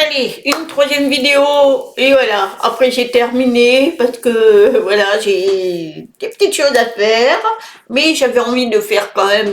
Allez, une troisième vidéo, et voilà, après j'ai terminé, parce que voilà, j'ai des petites choses à faire, mais j'avais envie de faire quand même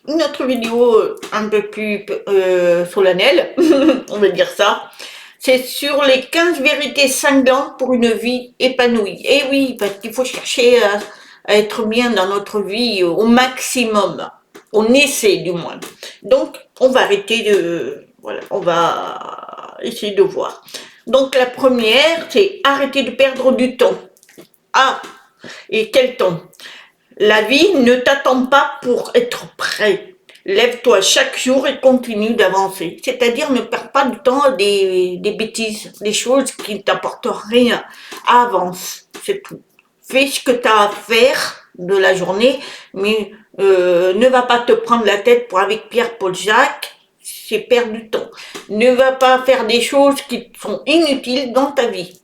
une autre vidéo un peu plus solennelle, on va dire ça. C'est sur les 15 vérités cinglantes pour une vie épanouie. Et oui, parce qu'il faut chercher à être bien dans notre vie au maximum. On essaie du moins. Donc, on va arrêter de... Voilà, on va essayer de voir. Donc, la première, c'est arrêter de perdre du temps. Ah, et quel temps? La vie ne t'attend pas pour être prêt. Lève-toi chaque jour et continue d'avancer. C'est-à-dire ne perds pas de temps à des bêtises, des choses qui ne t'apportent rien. Avance, c'est tout. Fais ce que tu as à faire de la journée, mais ne va pas te prendre la tête pour avec Pierre-Paul Jacques, c'est perdre du temps. Ne va pas faire des choses qui sont inutiles dans ta vie.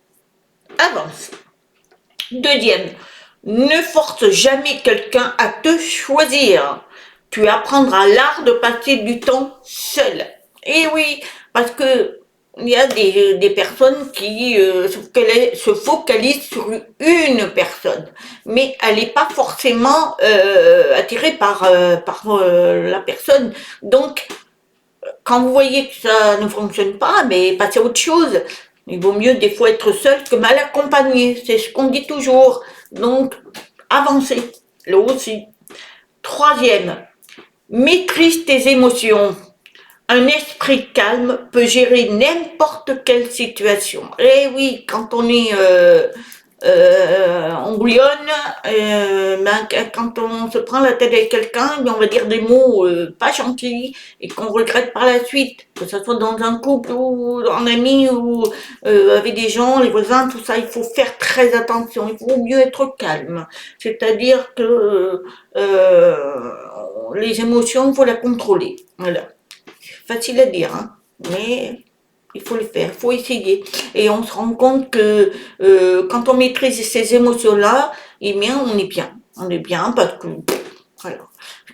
Avance. Deuxième, ne force jamais quelqu'un à te choisir. Tu apprendras l'art de passer du temps seul. Et oui, parce que il y a des personnes qui se focalisent sur une personne, mais elle n'est pas forcément attirée par la personne. Donc, quand vous voyez que ça ne fonctionne pas, mais passez à autre chose. Il vaut mieux des fois être seul que mal accompagné, c'est ce qu'on dit toujours. Donc, avancez, là aussi. Troisième, maîtrise tes émotions. Un esprit calme peut gérer n'importe quelle situation. Eh oui, quand on est on bouillonne, quand on se prend la tête avec quelqu'un, on va dire des mots pas gentils et qu'on regrette par la suite, que ce soit dans un couple ou en ami ou avec des gens, les voisins, tout ça, il faut faire très attention, il faut mieux être calme. C'est-à-dire que les émotions, il faut la contrôler. Voilà. Facile à dire, hein, mais il faut le faire, il faut essayer. Et on se rend compte que quand on maîtrise ces émotions-là, eh bien, on est bien. On est bien parce que, voilà.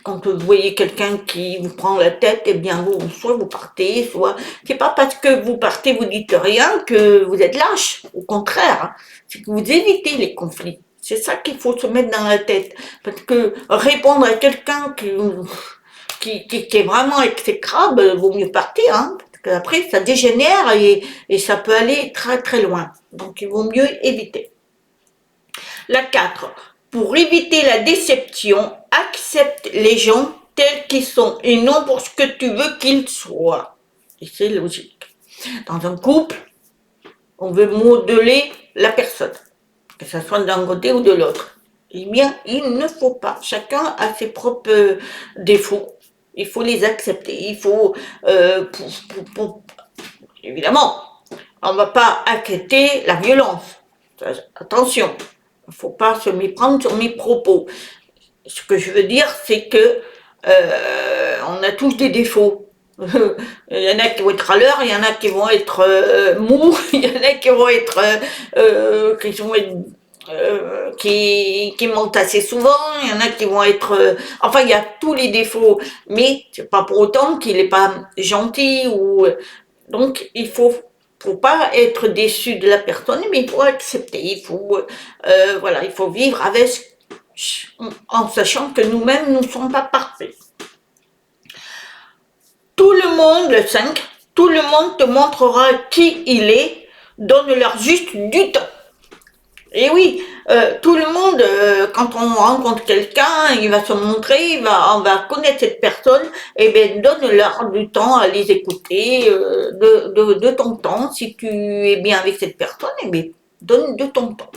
Quand vous voyez quelqu'un qui vous prend la tête, eh bien, vous, soit vous partez, soit... C'est pas parce que vous partez, vous dites rien que vous êtes lâche. Au contraire, hein. C'est que vous évitez les conflits. C'est ça qu'il faut se mettre dans la tête. Parce que répondre à quelqu'un qui est vraiment exécrable, vaut mieux partir, hein. Après, ça dégénère et ça peut aller très très loin. Donc, il vaut mieux éviter. La 4. Pour éviter la déception, accepte les gens tels qu'ils sont et non pour ce que tu veux qu'ils soient. Et c'est logique. Dans un couple, on veut modeler la personne, que ce soit d'un côté ou de l'autre. Eh bien, il ne faut pas. Chacun a ses propres défauts. Il faut les accepter. Il faut, évidemment, on ne va pas accepter la violence. Attention, il ne faut pas se méprendre sur mes propos. Ce que je veux dire, c'est que on a tous des défauts. Il y en a qui vont être à l'heure, il y en a qui vont être mous, il y en a qui vont être qui montent assez souvent, il y en a qui vont être... enfin, il y a tous les défauts, mais c'est pas pour autant qu'il n'est pas gentil ou... Donc, il faut pas être déçu de la personne, mais il faut accepter, il faut... voilà, il faut vivre avec... en sachant que nous-mêmes, nous ne sommes pas parfaits. Tout le monde, le 5, tout le monde te montrera qui il est, donne-leur juste du temps. Et oui, tout le monde, quand on rencontre quelqu'un, il va se montrer, on va connaître cette personne, et bien donne-leur du temps à les écouter, de ton temps. Si tu es bien avec cette personne, et bien donne de ton temps.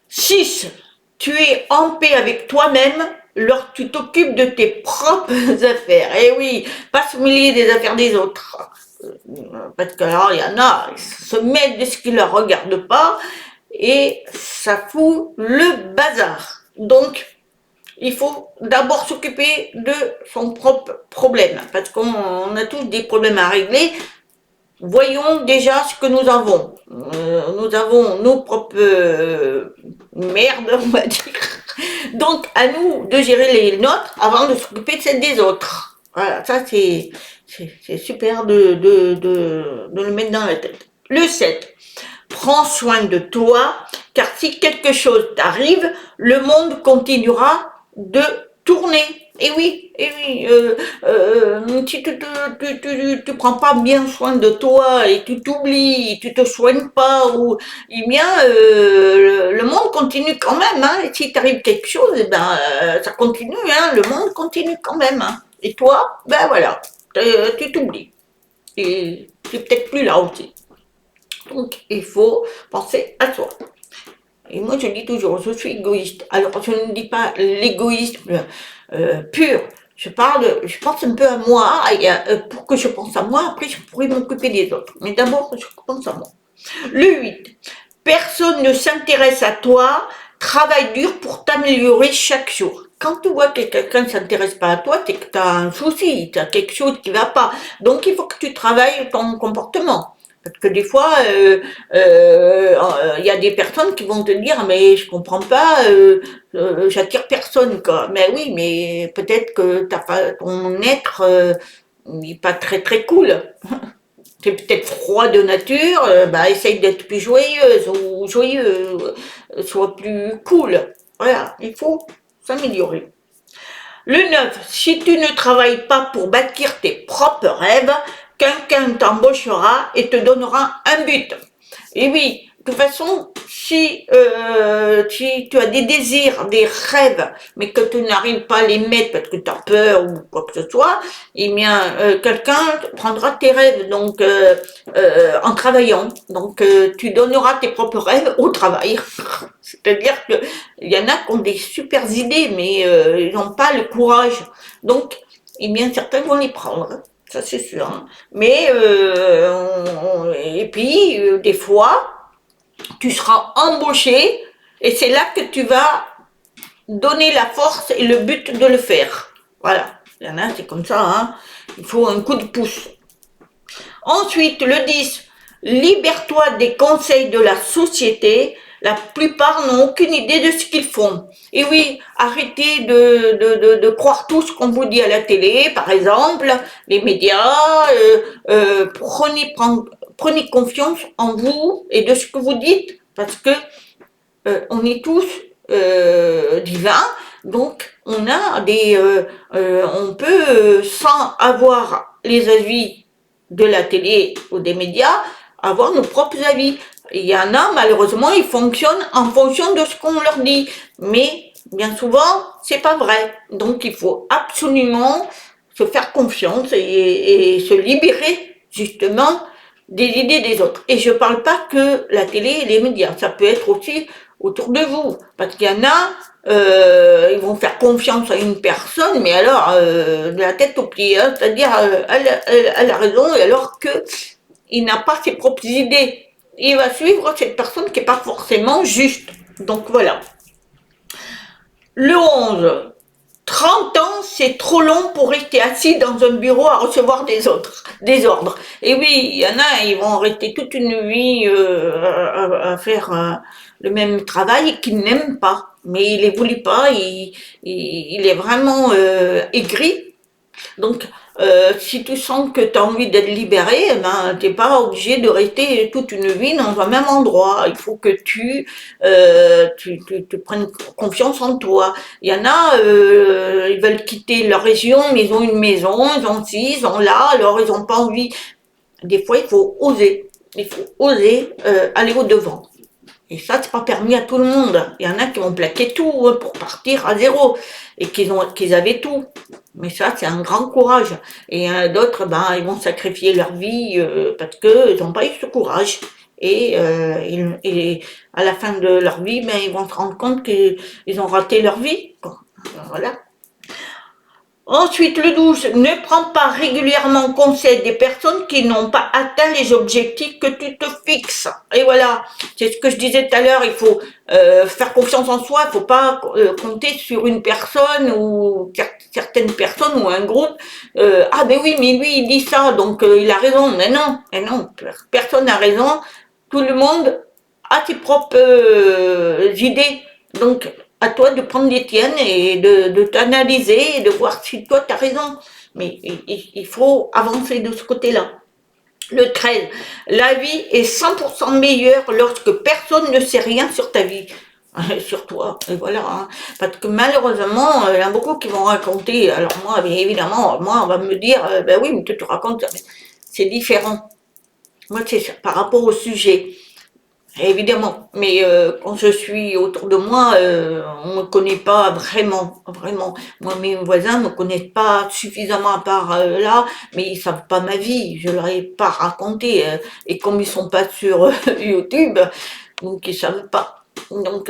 6. Tu es en paix avec toi-même lorsque tu t'occupes de tes propres affaires. Et oui, pas se mêler des affaires des autres. Parce que alors, il y en a, ils se mettent de ce qui ne leur regarde pas, et ça fout le bazar. Donc, il faut d'abord s'occuper de son propre problème, parce qu'on a tous des problèmes à régler. Voyons déjà ce que nous avons. Nous avons nos propres merdes, on va dire. Donc, à nous de gérer les nôtres avant de s'occuper de celles des autres. Voilà, ça c'est super de le mettre dans la tête. Le 7, prends soin de toi, car si quelque chose t'arrive, le monde continuera de tourner. Et oui, si tu prends pas bien soin de toi et tu t'oublies, tu te soignes pas, ou, eh bien, le monde continue quand même. Hein, et si t'arrive quelque chose, eh ben, ça continue, hein, le monde continue quand même. Hein. Et toi, ben voilà, tu t'oublies. Et tu n'es peut-être plus là aussi. Donc, il faut penser à soi. Et moi, je dis toujours, je suis égoïste. Alors, je ne dis pas l'égoïsme pur. Je pense un peu à moi, et pour que je pense à moi, après, je pourrais m'occuper des autres. Mais d'abord, je pense à moi. Le 8. Personne ne s'intéresse à toi, travaille dur pour t'améliorer chaque jour. Quand tu vois que quelqu'un ne s'intéresse pas à toi, c'est que tu as un souci, tu as quelque chose qui ne va pas. Donc, il faut que tu travailles ton comportement. Parce que des fois, y a des personnes qui vont te dire, mais je comprends pas, j'attire personne, quoi. Mais oui, mais peut-être que t'as pas, ton être n'est pas très très cool. T'es peut-être froid de nature, bah essaye d'être plus joyeuse ou joyeux, sois plus cool. Voilà, il faut s'améliorer. Le 9, si tu ne travailles pas pour bâtir tes propres rêves, quelqu'un t'embauchera et te donnera un but. Et oui, de toute façon, si tu as des désirs, des rêves, mais que tu n'arrives pas à les mettre parce que tu as peur ou quoi que ce soit, eh bien, quelqu'un prendra tes rêves donc en travaillant. Donc, tu donneras tes propres rêves au travail. C'est-à-dire que il y en a qui ont des super idées, mais ils n'ont pas le courage. Donc, eh bien, certains vont les prendre. Ça, c'est sûr. Hein. Mais, et puis, des fois, tu seras embauché et c'est là que tu vas donner la force et le but de le faire. Voilà. Il y en a, c'est comme ça. Hein. Il faut un coup de pouce. Ensuite, le 10, libère-toi des conseils de la société. La plupart n'ont aucune idée de ce qu'ils font. Et oui, arrêtez de croire tout ce qu'on vous dit à la télé, par exemple, les médias. Prenez confiance en vous et de ce que vous dites, parce que on est tous divins, donc on peut, sans avoir les avis de la télé ou des médias, avoir nos propres avis. Il y en a, malheureusement, ils fonctionnent en fonction de ce qu'on leur dit, mais bien souvent, c'est pas vrai. Donc, il faut absolument se faire confiance et se libérer justement des idées des autres. Et je parle pas que la télé et les médias, ça peut être aussi autour de vous, parce qu'il y en a, ils vont faire confiance à une personne, mais alors de la tête aux pieds, hein, c'est-à-dire elle a raison, et alors que il n'a pas ses propres idées. Il va suivre cette personne qui n'est pas forcément juste. Donc voilà. Le 11. 30 ans, c'est trop long pour rester assis dans un bureau à recevoir des ordres. Et oui, il y en a, ils vont rester toute une vie à faire le même travail qu'ils n'aiment pas. Mais il les voulait pas, il est vraiment aigri. Donc, si tu sens que tu as envie d'être libéré, eh ben, t'es pas obligé de rester toute une vie dans un même endroit. Il faut que tu prennes confiance en toi. Il y en a, ils veulent quitter leur région, mais ils ont une maison, ils ont ci, ils ont là, alors ils n'ont pas envie. Des fois, il faut oser. Il faut oser aller au-devant. Et ça, c'est pas permis à tout le monde. Il y en a qui ont plaqué tout pour partir à zéro et qu'ils avaient tout. Mais ça, c'est un grand courage. Et d'autres, ben, ils vont sacrifier leur vie parce qu'ils n'ont pas eu ce courage. Et à la fin de leur vie, ben, ils vont se rendre compte qu'ils ont raté leur vie. Voilà. Ensuite, le 12, ne prends pas régulièrement conseil des personnes qui n'ont pas atteint les objectifs que tu te fixes. Et voilà, c'est ce que je disais tout à l'heure, il faut faire confiance en soi, il ne faut pas compter sur une personne ou certaines personnes ou un groupe. Ah ben oui, mais lui il dit ça, donc il a raison. Mais non, personne n'a raison. Tout le monde a ses propres idées. Donc, à toi de prendre les tiennes et de t'analyser et de voir si toi tu as raison. Mais il faut avancer de ce côté-là. Le 13, la vie est 100% meilleure lorsque personne ne sait rien sur ta vie. Sur toi, et voilà. Hein. Parce que malheureusement, il y en a beaucoup qui vont raconter. Alors moi, bien évidemment, moi, on va me dire, ben oui, mais tu te racontes, c'est différent. Moi, c'est par rapport au sujet. Évidemment, mais quand je suis autour de moi, on me connaît pas vraiment, vraiment. Moi, mes voisins me connaissent pas suffisamment à part là, mais ils savent pas ma vie, je leur ai pas raconté. Et comme ils sont pas sur YouTube, donc ils savent pas. Donc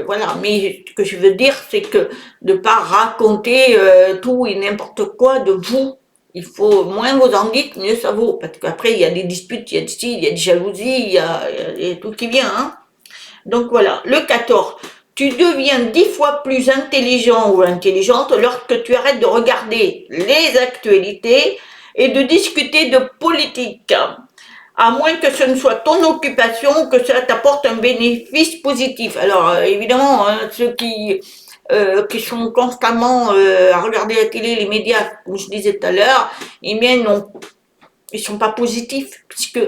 voilà, mais ce que je veux dire, c'est que de pas raconter tout et n'importe quoi de vous. Il faut, moins vous en dites, mieux ça vaut. Parce qu'après, il y a des disputes, il y a des styles, il y a des jalousies, il y a tout qui vient. Hein. Donc voilà, le 14. Tu deviens 10 fois plus intelligent ou intelligente lorsque tu arrêtes de regarder les actualités et de discuter de politique. À moins que ce ne soit ton occupation, que cela t'apporte un bénéfice positif. Alors évidemment, hein, ceux qui sont constamment à regarder la télé, les médias, comme je disais tout à l'heure, eh bien non, ils sont pas positifs puisque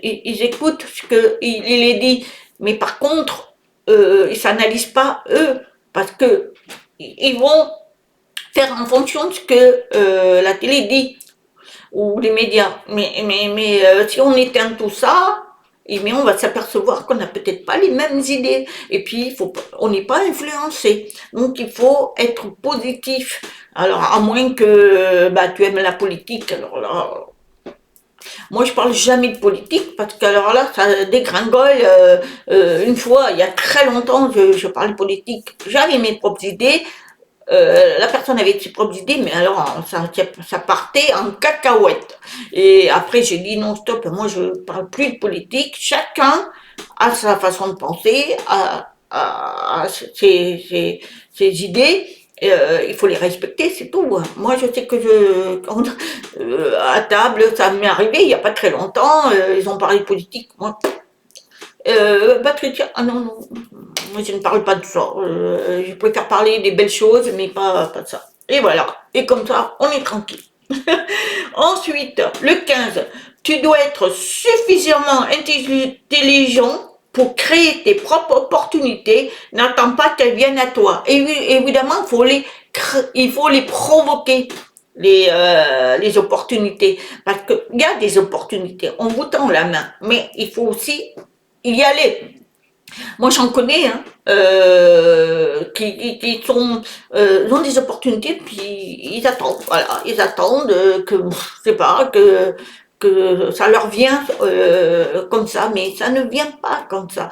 ils écoutent ce que il est dit, mais par contre ils s'analysent pas eux parce que ils vont faire en fonction de ce que la télé dit ou les médias. Mais si on éteint tout ça, et bien on va s'apercevoir qu'on n'a peut-être pas les mêmes idées. Et puis, on n'est pas influencé. Donc, il faut être positif. Alors, à moins que bah, tu aimes la politique, alors là, moi je parle jamais de politique parce que alors là, ça dégringole. Une fois, il y a très longtemps, je parlais de politique. J'avais mes propres idées. La personne avait ses propres idées, mais alors ça partait en cacahuète. Et après, j'ai dit non, stop, moi je parle plus de politique. Chacun a sa façon de penser, a ses idées. Il faut les respecter, c'est tout. Moi, je sais que à table, ça m'est arrivé il n'y a pas très longtemps. Ils ont parlé de politique. Moi, Patricia, ah non, non, moi je ne parle pas de ça. Je préfère parler des belles choses, mais pas de ça. Et voilà. Et comme ça, on est tranquille. Ensuite, le 15, tu dois être suffisamment intelligent pour créer tes propres opportunités. N'attends pas qu'elles viennent à toi. Et évidemment, il faut les provoquer. Les opportunités. Parce qu'il y a des opportunités. On vous tend la main. Mais il faut aussi y aller. Moi, j'en connais, hein, qui ont des opportunités, puis ils attendent, voilà, ils attendent que, je sais pas, que ça leur vient comme ça, mais ça ne vient pas comme ça.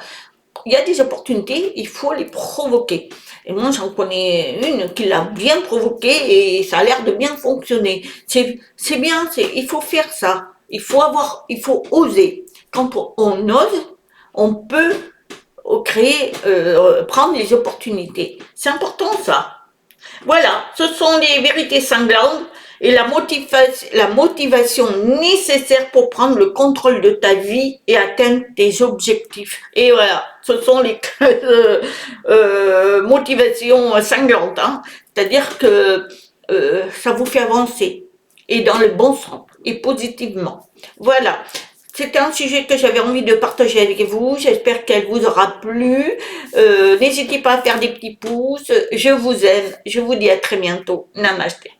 Il y a des opportunités, il faut les provoquer. Et moi, j'en connais une qui l'a bien provoquée et ça a l'air de bien fonctionner. C'est bien, il faut faire ça. Il faut oser. Quand on ose, on peut créer, prendre les opportunités. C'est important ça. Voilà, ce sont les vérités cinglantes et la motivation nécessaire pour prendre le contrôle de ta vie et atteindre tes objectifs. Et voilà, ce sont les motivations cinglantes. Hein. C'est-à-dire que ça vous fait avancer et dans le bon sens et positivement. Voilà. C'était un sujet que j'avais envie de partager avec vous. J'espère qu'elle vous aura plu. N'hésitez pas à faire des petits pouces. Je vous aime. Je vous dis à très bientôt. Namasté.